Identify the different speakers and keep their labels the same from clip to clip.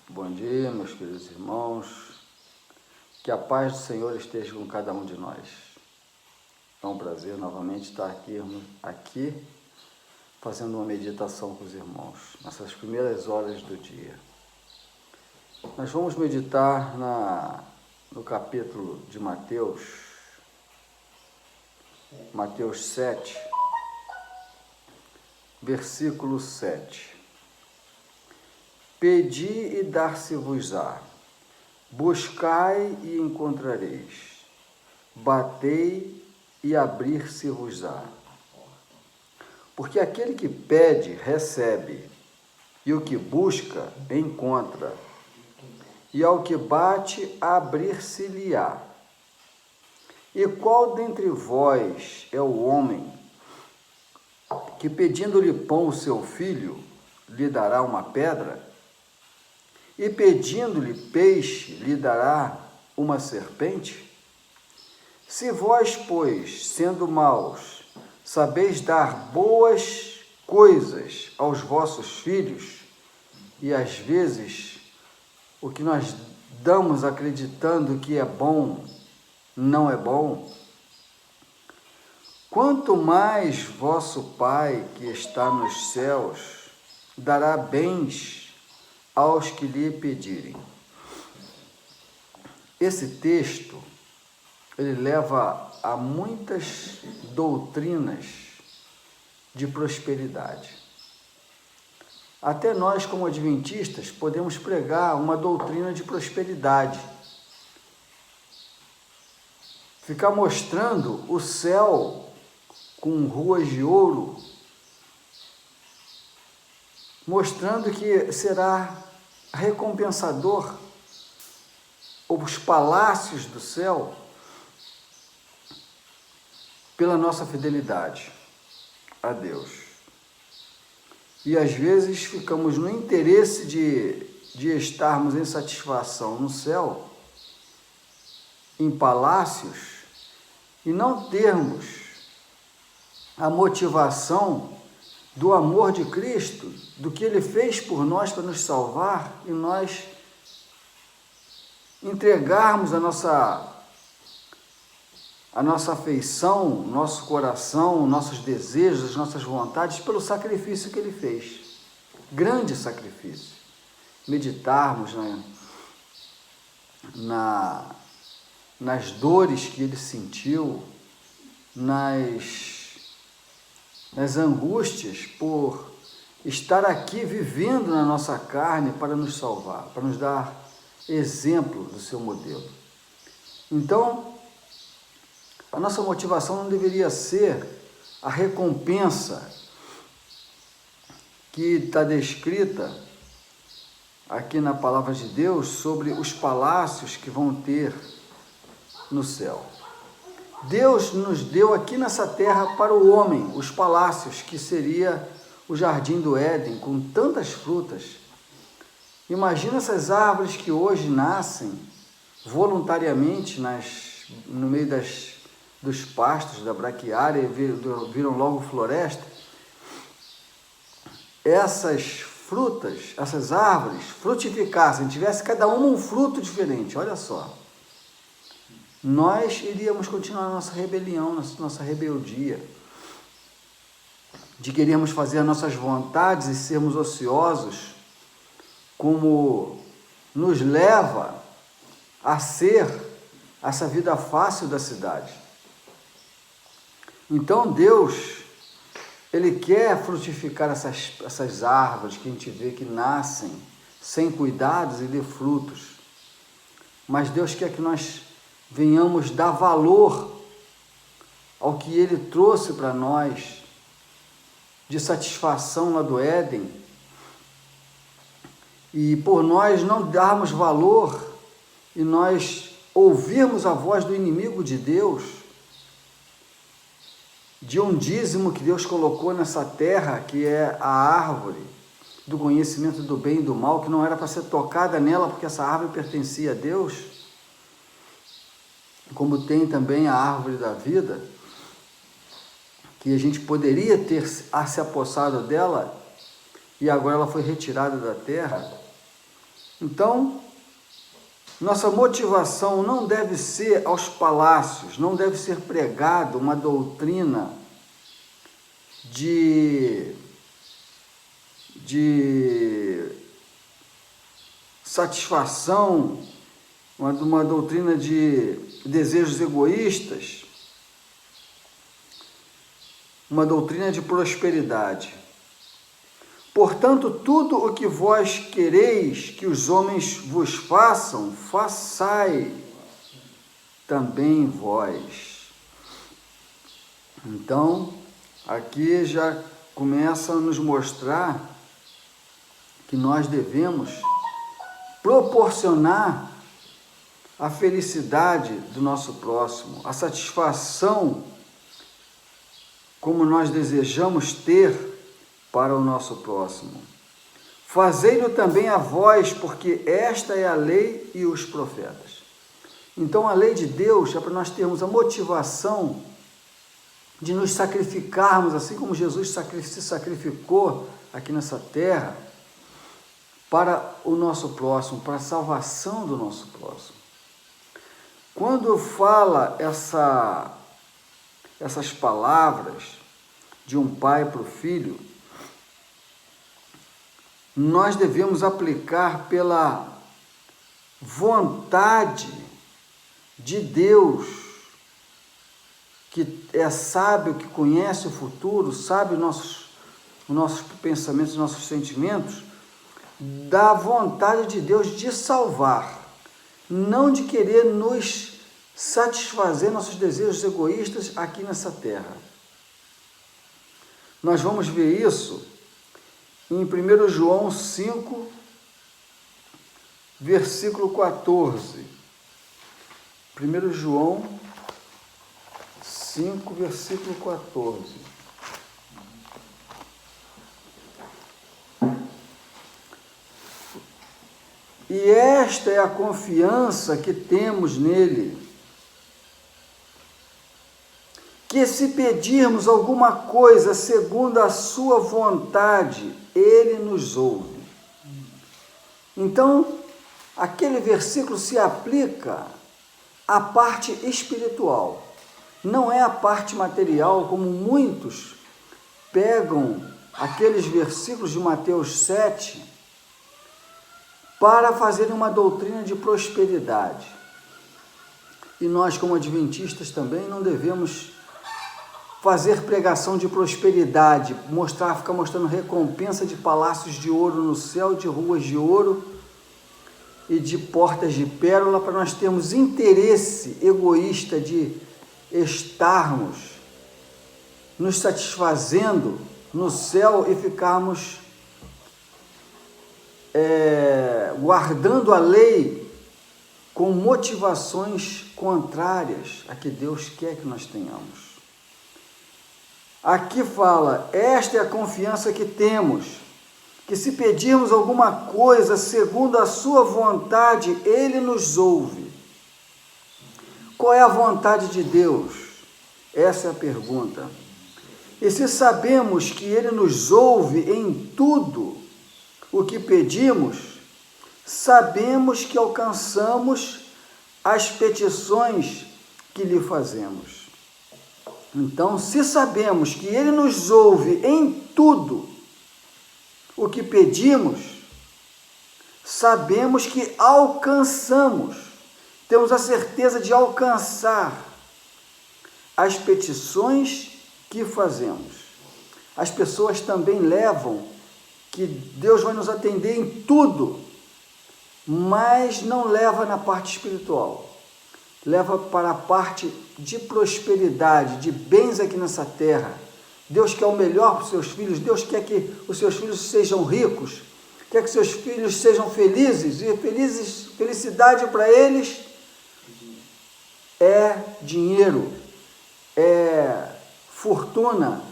Speaker 1: Bom dia, meus queridos irmãos. Que a paz do Senhor esteja com cada um de nós. É um prazer novamente estar aqui fazendo uma meditação com os irmãos, nessas primeiras horas do dia. Nós vamos meditar no capítulo de Mateus 7, versículo 7. Pedi e dar-se-vos-á, buscai e encontrareis, batei e abrir-se-vos-á. Porque aquele que pede, recebe, e o que busca, encontra, e ao que bate, abrir-se-lhe-á. E qual dentre vós é o homem que, pedindo-lhe pão o seu filho, lhe dará uma pedra? E pedindo-lhe peixe, lhe dará uma serpente? Se vós, pois, sendo maus, sabeis dar boas coisas aos vossos filhos, e às vezes o que nós damos acreditando que é bom, não é bom, quanto mais vosso Pai que está nos céus dará bens aos que lhe pedirem. Esse texto, ele leva a muitas doutrinas de prosperidade. Até nós, como adventistas, podemos pregar uma doutrina de prosperidade. Ficar mostrando o céu com ruas de ouro, mostrando que será recompensador os palácios do céu pela nossa fidelidade a Deus. E às vezes ficamos no interesse de estarmos em satisfação no céu, em palácios, e não termos a motivação do amor de Cristo, do que Ele fez por nós para nos salvar, e nós entregarmos a nossa afeição, nosso coração, nossos desejos, as nossas vontades, pelo sacrifício que Ele fez. Grande sacrifício. Meditarmos nas dores que Ele sentiu, nas angústias por estar aqui vivendo na nossa carne para nos salvar, para nos dar exemplo do seu modelo. Então, a nossa motivação não deveria ser a recompensa que está descrita aqui na palavra de Deus sobre os palácios que vão ter no céu. Deus nos deu aqui nessa terra para o homem os palácios, que seria o jardim do Éden, com tantas frutas. Imagina essas árvores que hoje nascem voluntariamente no meio dos pastos da braquiária e viram logo floresta. Essas frutas, essas árvores frutificassem, tivesse cada uma um fruto diferente, olha só, nós iríamos continuar nossa rebelião, nossa rebeldia, de querermos fazer as nossas vontades e sermos ociosos, como nos leva a ser essa vida fácil da cidade. Então Deus, Ele quer frutificar essas árvores que a gente vê que nascem sem cuidados e dê frutos. Mas Deus quer que nós venhamos dar valor ao que Ele trouxe para nós de satisfação lá do Éden, e por nós não darmos valor e nós ouvirmos a voz do inimigo de Deus, de um dízimo que Deus colocou nessa terra, que é a árvore do conhecimento do bem e do mal, que não era para ser tocada nela, porque essa árvore pertencia a Deus, como tem também a árvore da vida, que a gente poderia ter se apossado dela, e agora ela foi retirada da terra. Então, nossa motivação não deve ser aos palácios, não deve ser pregado uma doutrina de satisfação, uma doutrina de desejos egoístas, uma doutrina de prosperidade. Portanto, tudo o que vós quereis que os homens vos façam, façai também vós. Então, aqui já começa a nos mostrar que nós devemos proporcionar a felicidade do nosso próximo, a satisfação como nós desejamos ter para o nosso próximo. Fazei-lo também a vós, porque esta é a lei e os profetas. Então, a lei de Deus é para nós termos a motivação de nos sacrificarmos, assim como Jesus se sacrificou aqui nessa terra, para o nosso próximo, para a salvação do nosso próximo. Quando fala essas palavras de um pai para o filho, nós devemos aplicar pela vontade de Deus, que é sábio, que conhece o futuro, sabe os nossos pensamentos, nossos sentimentos, da vontade de Deus de salvar, não de querer nos satisfazer nossos desejos egoístas aqui nessa terra. Nós vamos ver isso em 1 João 5, versículo 14. 1 João 5, versículo 14. E esta é a confiança que temos nele, que se pedirmos alguma coisa segundo a sua vontade, ele nos ouve. Então, aquele versículo se aplica à parte espiritual, não é a parte material, como muitos pegam aqueles versículos de Mateus 7 para fazerem uma doutrina de prosperidade. E nós, como adventistas, também não devemos fazer pregação de prosperidade, ficar mostrando recompensa de palácios de ouro no céu, de ruas de ouro e de portas de pérola, para nós termos interesse egoísta de estarmos nos satisfazendo no céu e ficarmos guardando a lei com motivações contrárias a que Deus quer que nós tenhamos. Aqui fala, esta é a confiança que temos, que se pedirmos alguma coisa segundo a sua vontade, ele nos ouve. Qual é a vontade de Deus? Essa é a pergunta. E se sabemos que ele nos ouve em tudo o que pedimos, sabemos que alcançamos as petições que lhe fazemos. Então, se sabemos que ele nos ouve em tudo o que pedimos, sabemos que alcançamos, temos a certeza de alcançar as petições que fazemos. As pessoas também levam que Deus vai nos atender em tudo, mas não leva na parte espiritual. Leva para a parte de prosperidade, de bens aqui nessa terra. Deus quer o melhor para os seus filhos, Deus quer que os seus filhos sejam ricos, quer que seus filhos sejam felizes, e felicidade para eles é dinheiro, é fortuna,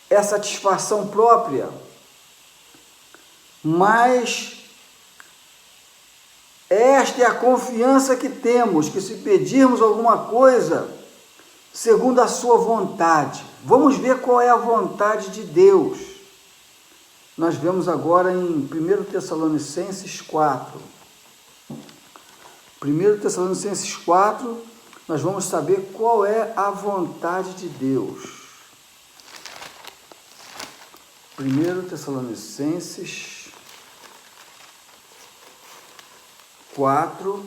Speaker 1: é satisfação própria. Mas esta é a confiança que temos, que se pedirmos alguma coisa segundo a sua vontade. Vamos ver qual é a vontade de Deus. nós vemos agora em 1 Tessalonicenses 4. 1 Tessalonicenses 4, nós vamos saber qual é a vontade de Deus. 1 Tessalonicenses 4,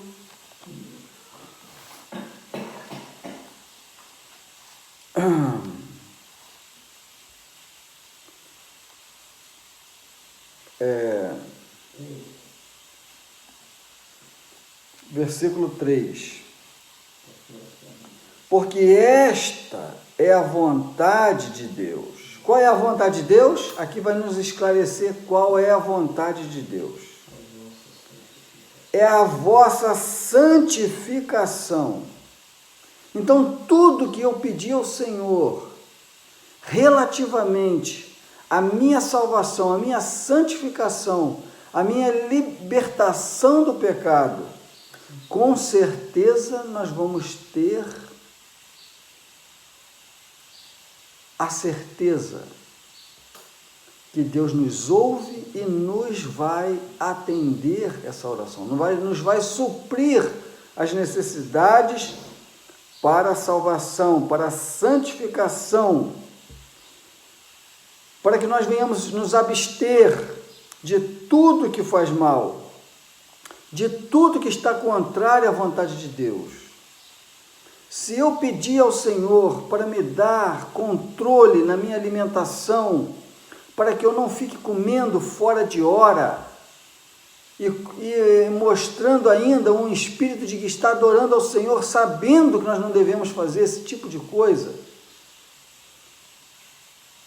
Speaker 1: versículo 3. Porque esta é a vontade de Deus. Qual é a vontade de Deus? Aqui vai nos esclarecer qual é a vontade de Deus. É a vossa santificação. Então, tudo que eu pedi ao Senhor, relativamente à minha salvação, à minha santificação, à minha libertação do pecado, com certeza nós vamos ter a certeza que Deus nos ouve e nos vai atender essa oração, nos vai suprir as necessidades para a salvação, para a santificação, para que nós venhamos nos abster de tudo que faz mal, de tudo que está contrário à vontade de Deus. Se eu pedir ao Senhor para me dar controle na minha alimentação, para que eu não fique comendo fora de hora e mostrando ainda um espírito de que está adorando ao Senhor, sabendo que nós não devemos fazer esse tipo de coisa,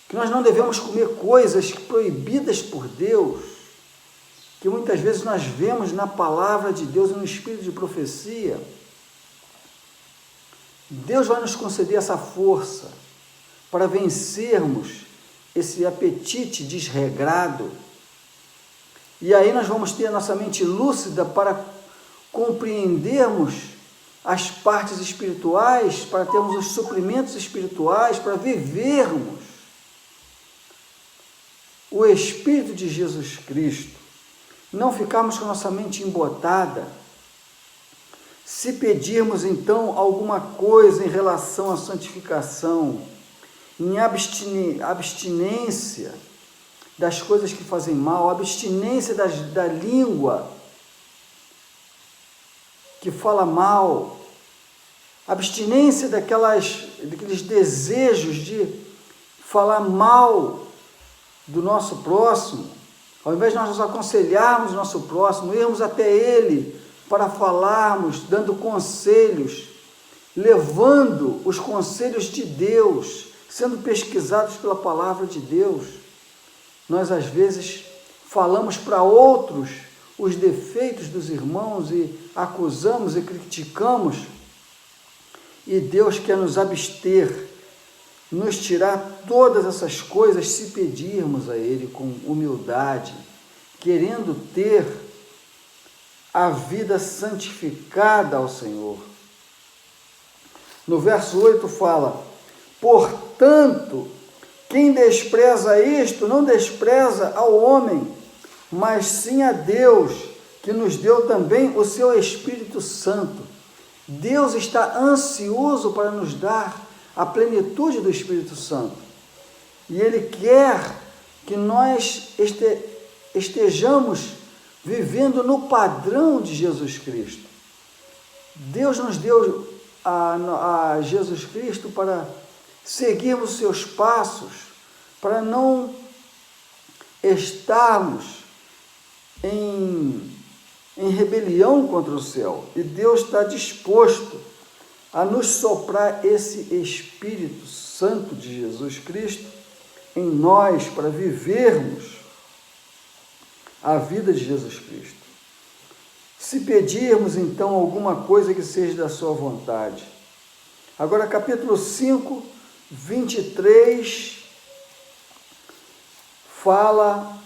Speaker 1: que nós não devemos comer coisas proibidas por Deus, que muitas vezes nós vemos na palavra de Deus e no espírito de profecia, Deus vai nos conceder essa força para vencermos esse apetite desregrado, e aí nós vamos ter a nossa mente lúcida para compreendermos as partes espirituais, para termos os suprimentos espirituais, para vivermos o Espírito de Jesus Cristo, não ficarmos com a nossa mente embotada. Se pedirmos, então, alguma coisa em relação à santificação, em abstinência das coisas que fazem mal, abstinência da língua que fala mal, abstinência daqueles desejos de falar mal do nosso próximo, ao invés de nós nos aconselharmos o nosso próximo, irmos até ele para falarmos, dando conselhos, levando os conselhos de Deus, sendo pesquisados pela palavra de Deus, nós às vezes falamos para outros os defeitos dos irmãos e acusamos e criticamos, e Deus quer nos abster, nos tirar todas essas coisas se pedirmos a Ele com humildade, querendo ter a vida santificada ao Senhor. No verso 8 fala: portanto, quem despreza isto, não despreza ao homem, mas sim a Deus, que nos deu também o seu Espírito Santo. Deus está ansioso para nos dar a plenitude do Espírito Santo. E Ele quer que nós estejamos vivendo no padrão de Jesus Cristo. Deus nos deu a Jesus Cristo para seguirmos seus passos, para não estarmos em rebelião contra o céu. E Deus está disposto a nos soprar esse Espírito Santo de Jesus Cristo em nós, para vivermos a vida de Jesus Cristo. Se pedirmos, então, alguma coisa que seja da sua vontade. Agora, capítulo 5, 23, fala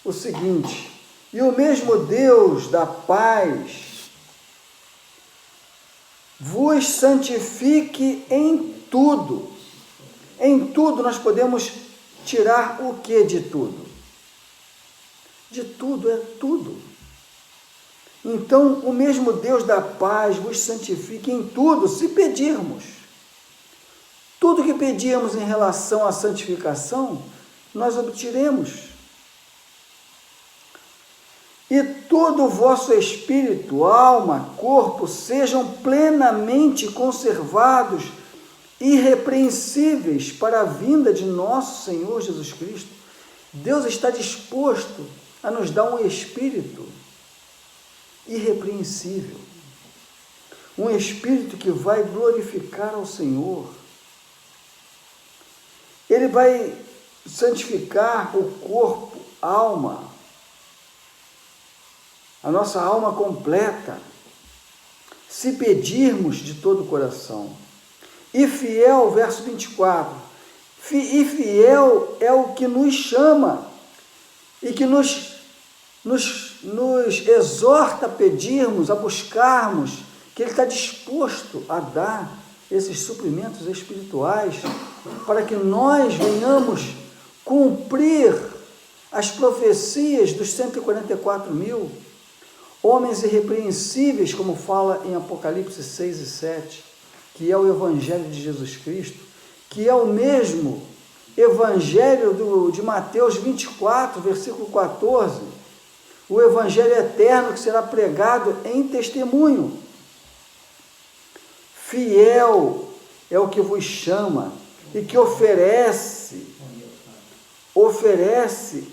Speaker 1: o seguinte: e o mesmo Deus da paz vos santifique em tudo. Em tudo nós podemos tirar o que de tudo? de tudo, é tudo. Então, o mesmo Deus da paz vos santifique em tudo, se pedirmos. Tudo que pedirmos em relação à santificação, nós obteremos. E todo o vosso espírito, alma, corpo, sejam plenamente conservados, irrepreensíveis para a vinda de nosso Senhor Jesus Cristo. Deus está disposto a nos dar um espírito irrepreensível, um espírito que vai glorificar ao Senhor. Ele vai santificar o corpo, alma, a nossa alma completa, se pedirmos de todo o coração. E fiel, verso 24, e fiel é o que nos chama e que nos exorta a pedirmos, a buscarmos, que Ele está disposto a dar esses suprimentos espirituais para que nós venhamos cumprir as profecias dos 144.000, homens irrepreensíveis, como fala em Apocalipse 6 e 7, que é o Evangelho de Jesus Cristo, que é o mesmo Evangelho de Mateus 24, versículo 14, o Evangelho eterno que será pregado em testemunho. Fiel é o que vos chama e que oferece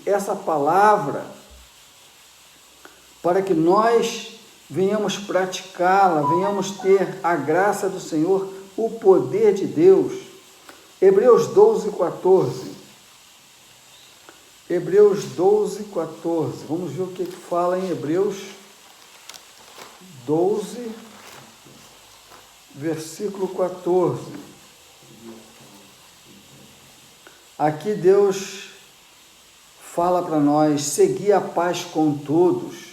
Speaker 1: essa palavra para que nós venhamos praticá-la, venhamos ter a graça do Senhor, o poder de Deus. Hebreus 12, 14. Hebreus 12, 14. Vamos ver o que fala em Hebreus 12, versículo 14. Aqui Deus fala para nós: segui a paz com todos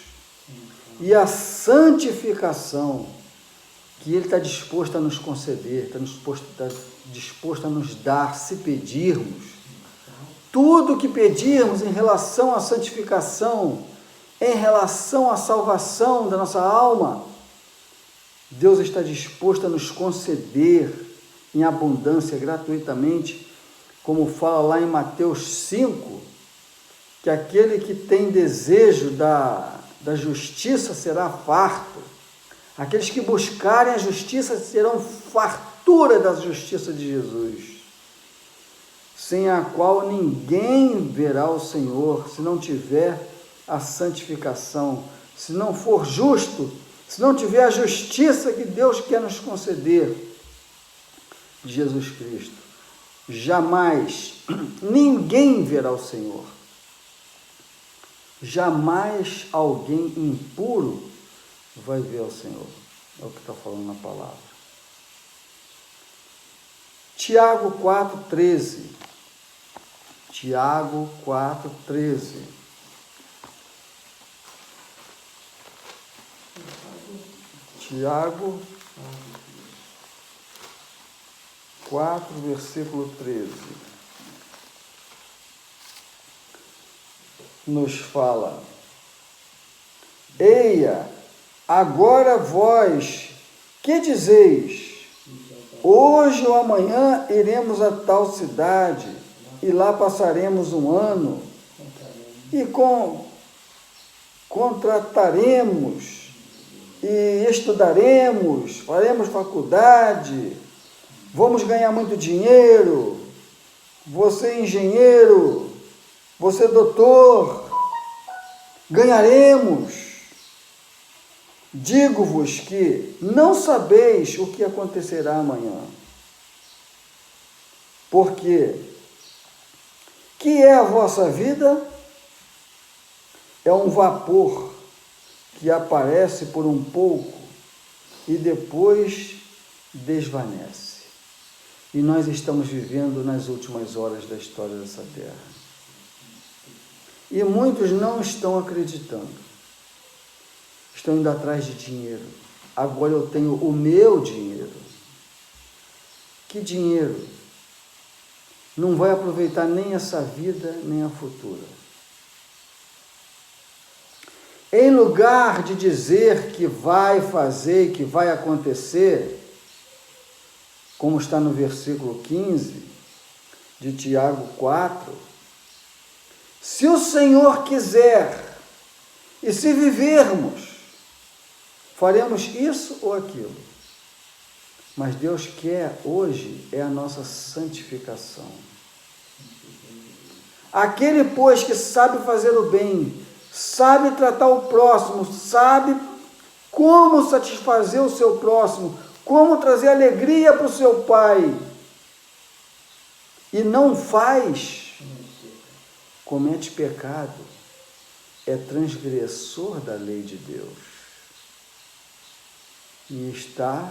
Speaker 1: e a santificação que Ele está disposto a nos conceder, está disposto a nos dar, se pedirmos. Tudo que pedirmos em relação à santificação, em relação à salvação da nossa alma, Deus está disposto a nos conceder em abundância, gratuitamente, como fala lá em Mateus 5, que aquele que tem desejo da justiça será farto. Aqueles que buscarem a justiça serão fartura da justiça de Jesus, sem a qual ninguém verá o Senhor, se não tiver a santificação, se não for justo, se não tiver a justiça que Deus quer nos conceder, de Jesus Cristo. Jamais ninguém verá o Senhor. Jamais alguém impuro vai ver o Senhor. É o que está falando na palavra. Tiago 4,13. Tiago 4,13. Tiago 4, versículo 13. Nos fala: eia, agora vós, que dizeis? Hoje ou amanhã iremos a tal cidade, e lá passaremos um ano, e contrataremos, e estudaremos, faremos faculdade, vamos ganhar muito dinheiro, você é engenheiro, você é doutor, ganharemos. Digo-vos que não sabeis o que acontecerá amanhã. Porque que é a vossa vida? É um vapor que aparece por um pouco e depois desvanece. E nós estamos vivendo nas últimas horas da história dessa terra. E muitos não estão acreditando. Estão indo atrás de dinheiro. Agora eu tenho o meu dinheiro. Que dinheiro? Não vai aproveitar nem essa vida, nem a futura. em lugar de dizer que vai fazer, que vai acontecer, como está no versículo 15 de Tiago 4, se o Senhor quiser e se vivermos, faremos isso ou aquilo. Mas Deus quer hoje é a nossa santificação. Aquele, pois, que sabe fazer o bem, sabe tratar o próximo, sabe como satisfazer o seu próximo, como trazer alegria para o seu pai, e não faz, comete pecado, é transgressor da lei de Deus, e está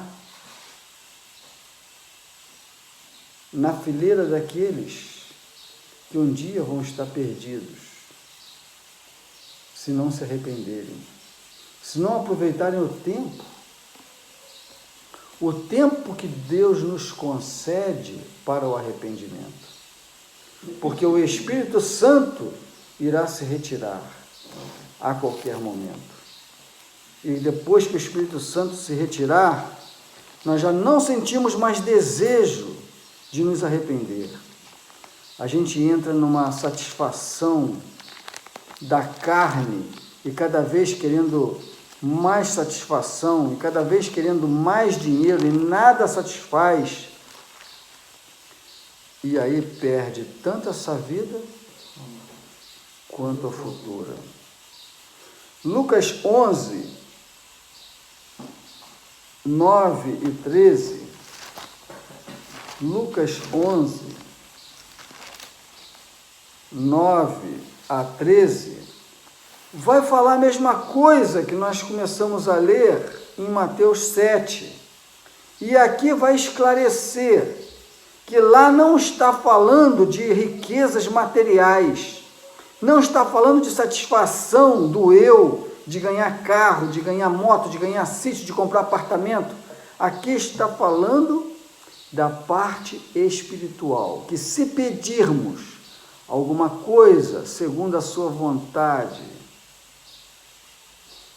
Speaker 1: na fileira daqueles que um dia vão estar perdidos, se não se arrependerem, se não aproveitarem o tempo que Deus nos concede para o arrependimento, porque o Espírito Santo irá se retirar a qualquer momento, e depois que o Espírito Santo se retirar, nós já não sentimos mais desejo de nos arrepender. A gente entra numa satisfação da carne e cada vez querendo mais satisfação e cada vez querendo mais dinheiro e nada satisfaz. E aí perde tanto essa vida quanto a futura. Lucas 11, 9 e 13. Lucas 11, 9 a 13, vai falar a mesma coisa que nós começamos a ler em Mateus 7. E aqui vai esclarecer que lá não está falando de riquezas materiais, não está falando de satisfação do eu, de ganhar carro, de ganhar moto, de ganhar sítio, de comprar apartamento. Aqui está falando da parte espiritual, que se pedirmos alguma coisa segundo a sua vontade,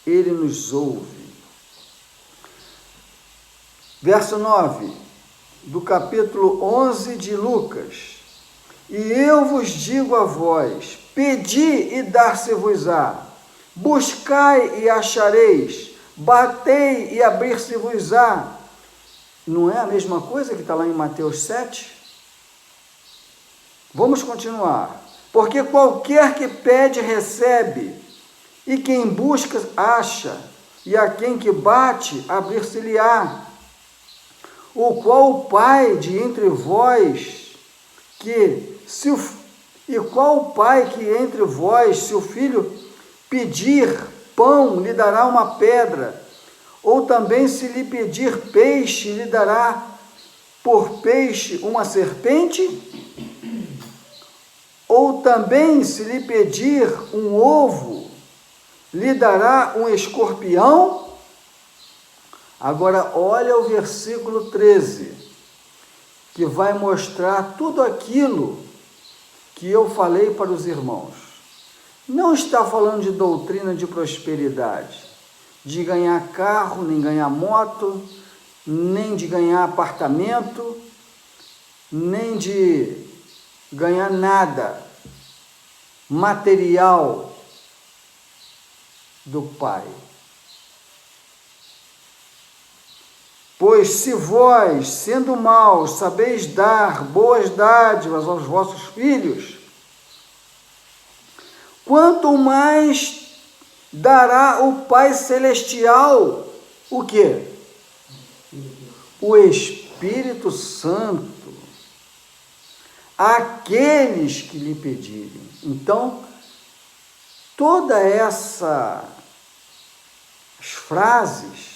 Speaker 1: Ele nos ouve. Verso 9, do capítulo 11 de Lucas. E eu vos digo a vós, pedi e dar-se-vos-á, buscai e achareis, batei e abrir-se-vos-á. Não é a mesma coisa que está lá em Mateus 7? Vamos continuar. Porque qualquer que pede, recebe, e quem busca, acha, e a quem que bate, abrir-se-lhe-á. O qual o pai de entre vós, qual o pai que entre vós, se o filho pedir pão, lhe dará uma pedra? Ou também, se lhe pedir peixe, lhe dará por peixe uma serpente? Ou também, se lhe pedir um ovo, lhe dará um escorpião? Agora, olha o versículo 13, que vai mostrar tudo aquilo que eu falei para os irmãos. Não está falando de doutrina de prosperidade, de ganhar carro, nem ganhar moto, nem de ganhar apartamento, nem de ganhar nada material do Pai. Pois se vós, sendo maus, sabeis dar boas dádivas aos vossos filhos, quanto mais dará o Pai Celestial, o quê? O Espírito Santo, àqueles que lhe pedirem. Então, toda essas frases,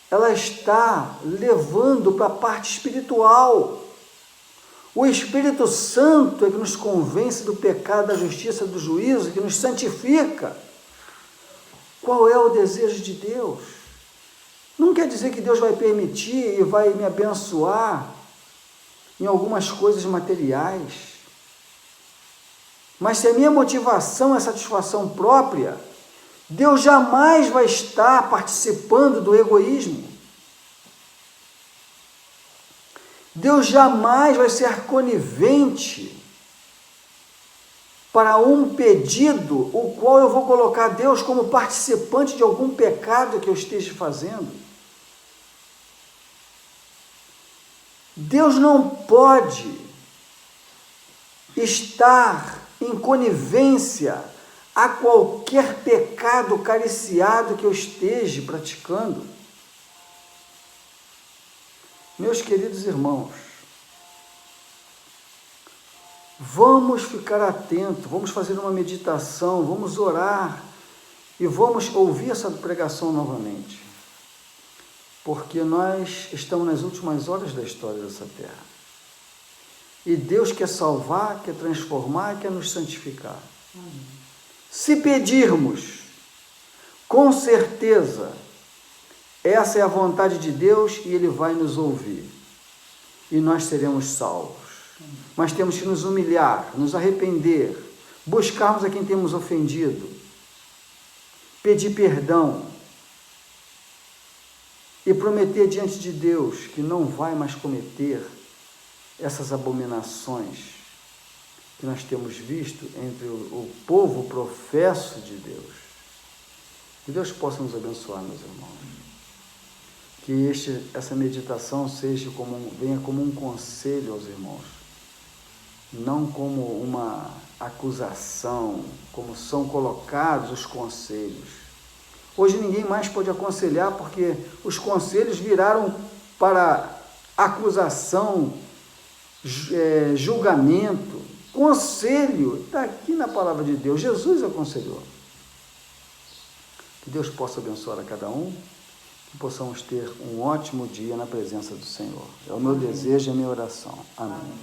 Speaker 1: ela está levando para a parte espiritual. O Espírito Santo é que nos convence do pecado, da justiça, do juízo, que nos santifica. Qual é o desejo de Deus? Não quer dizer que Deus vai permitir e vai me abençoar em algumas coisas materiais. Mas se a minha motivação é satisfação própria, Deus jamais vai estar participando do egoísmo. Deus jamais vai ser conivente para um pedido, o qual eu vou colocar Deus como participante de algum pecado que eu esteja fazendo. Deus não pode estar em conivência a qualquer pecado cariciado que eu esteja praticando. Meus queridos irmãos, vamos ficar atentos, vamos fazer uma meditação, vamos orar e vamos ouvir essa pregação novamente, porque nós estamos nas últimas horas da história dessa terra. E Deus quer salvar, quer transformar, quer nos santificar. Se pedirmos, com certeza, essa é a vontade de Deus e Ele vai nos ouvir. E nós seremos salvos. Mas temos que nos humilhar, nos arrepender, buscarmos a quem temos ofendido, pedir perdão e prometer diante de Deus que não vai mais cometer essas abominações que nós temos visto entre o povo professo de Deus. Que Deus possa nos abençoar, meus irmãos. Que essa meditação venha como um conselho aos irmãos, não como uma acusação, como são colocados os conselhos. Hoje ninguém mais pode aconselhar, porque os conselhos viraram para acusação, julgamento. Conselho está aqui na palavra de Deus. Jesus aconselhou. Que Deus possa abençoar a cada um, que possamos ter um ótimo dia na presença do Senhor. É o meu desejo e a minha oração. Amém.